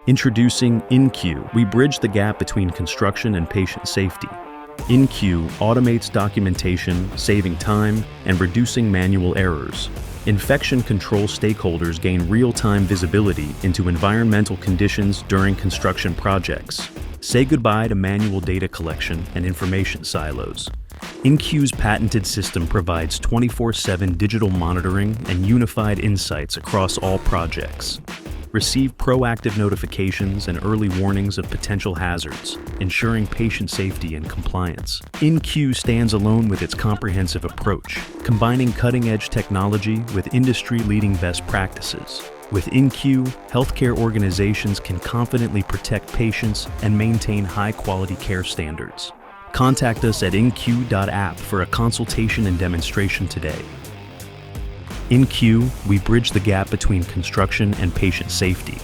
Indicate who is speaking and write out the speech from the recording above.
Speaker 1: Introducing INCUE, we bridge the gap between construction and patient safety. INCUE automates documentation, saving time and reducing manual errors. Infection control stakeholders gain real-time visibility into environmental conditions during construction projects. Say goodbye to manual data collection and information silos. INCUE's patented system provides 24/7 digital monitoring and unified insights across all projects. Receive proactive notifications and early warnings of potential hazards, ensuring patient safety and compliance. INCUE stands alone with its comprehensive approach, combining cutting-edge technology with industry-leading best practices. With INCUE, healthcare organizations can confidently protect patients and maintain high-quality care standards. Contact us at incue.app for a consultation and demonstration today. INCUE, we bridge the gap between construction and patient safety.